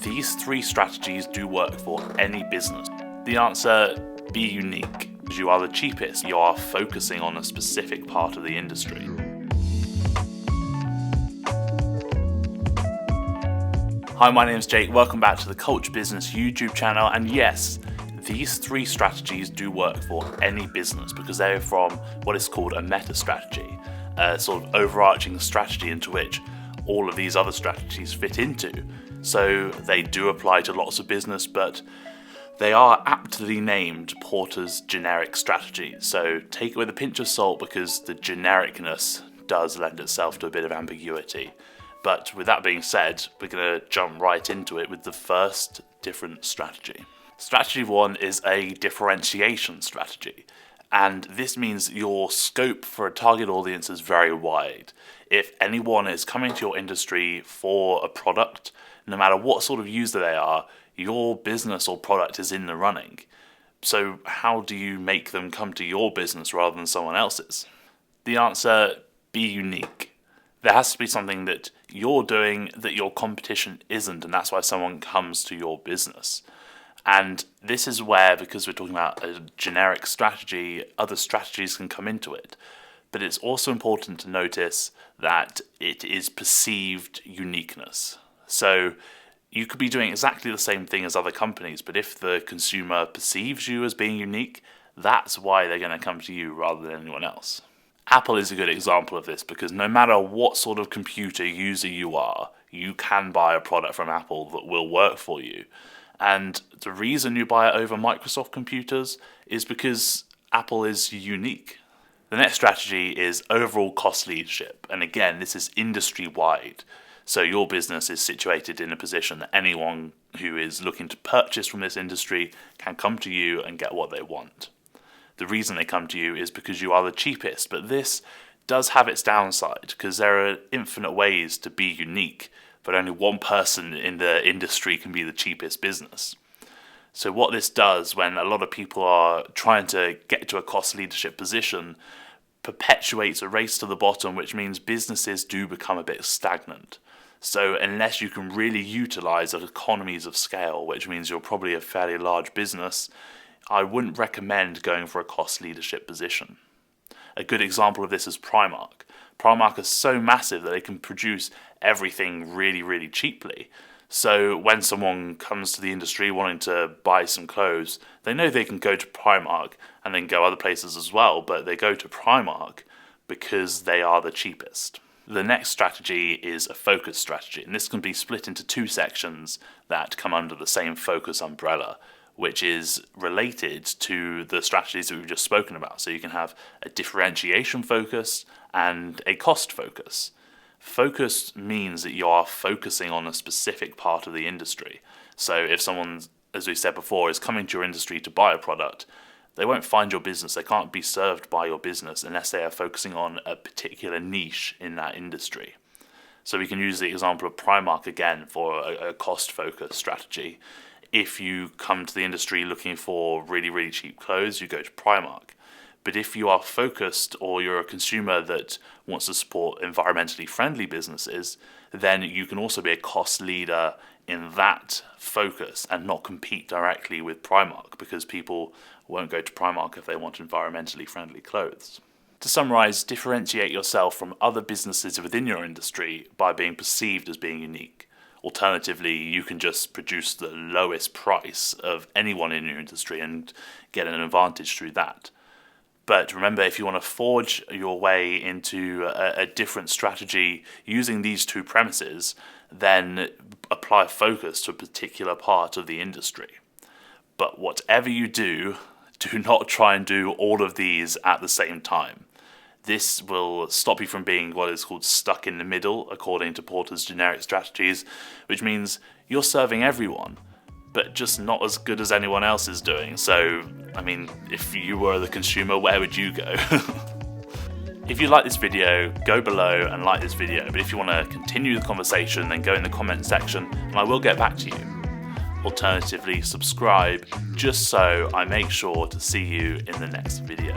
these three strategies do work for any business. The answer, be unique. You are the cheapest. You are focusing on a specific part of the industry. Hi, my name is Jake. Welcome back to the Culture Business YouTube channel. And yes, these three strategies do work for any business because they're from what is called a meta strategy, a sort of overarching strategy into which all of these other strategies fit into. So they do apply to lots of business, but they are aptly named Porter's generic strategy. So take it with a pinch of salt because the genericness does lend itself to a bit of ambiguity. But with that being said, we're going to jump right into it with the first different strategy. Strategy one is a differentiation strategy. And this means your scope for a target audience is very wide. If anyone is coming to your industry for a product, no matter what sort of user they are, your business or product is in the running. So how do you make them come to your business rather than someone else's? The answer, be unique. There has to be something that you're doing that your competition isn't, and that's why someone comes to your business. And this is where, because we're talking about a generic strategy, other strategies can come into it. But it's also important to notice that it is perceived uniqueness. So you could be doing exactly the same thing as other companies, but if the consumer perceives you as being unique, that's why they're going to come to you rather than anyone else. Apple is a good example of this because no matter what sort of computer user you are, you can buy a product from Apple that will work for you. And the reason you buy it over Microsoft computers is because Apple is unique. The next strategy is overall cost leadership. And again, this is industry-wide. So your business is situated in a position that anyone who is looking to purchase from this industry can come to you and get what they want. The reason they come to you is because you are the cheapest, but this does have its downside because there are infinite ways to be unique, but only one person in the industry can be the cheapest business. So what this does when a lot of people are trying to get to a cost leadership position perpetuates a race to the bottom, which means businesses do become a bit stagnant. So unless you can really utilize economies of scale, which means you're probably a fairly large business, I wouldn't recommend going for a cost leadership position. A good example of this is Primark. Primark is so massive that they can produce everything really, really cheaply. So when someone comes to the industry wanting to buy some clothes, they know they can go to Primark and then go other places as well, but they go to Primark because they are the cheapest. The next strategy is a focus strategy, and this can be split into two sections that come under the same focus umbrella, which is related to the strategies that we've just spoken about. So you can have a differentiation focus and a cost focus. Focus means that you are focusing on a specific part of the industry. So if someone, as we said before, is coming to your industry to buy a product, they won't find your business. They can't be served by your business unless they are focusing on a particular niche in that industry. So we can use the example of Primark again for a cost focus strategy. If you come to the industry looking for really, really cheap clothes, you go to Primark. But if you are focused or you're a consumer that wants to support environmentally friendly businesses, then you can also be a cost leader in that focus and not compete directly with Primark because people won't go to Primark if they want environmentally friendly clothes. To summarize, differentiate yourself from other businesses within your industry by being perceived as being unique. Alternatively, you can just produce the lowest price of anyone in your industry and get an advantage through that. But remember, if you want to forge your way into a different strategy using these two premises, then apply focus to a particular part of the industry. But whatever you do not try and do all of these at the same time. This will stop you from being what is called stuck in the middle, according to Porter's generic strategies, which means you're serving everyone, but just not as good as anyone else is doing. So, I mean, if you were the consumer, where would you go? If you like this video, go below and like this video. But if you want to continue the conversation, then go in the comment section and I will get back to you. Alternatively, subscribe just so I make sure to see you in the next video.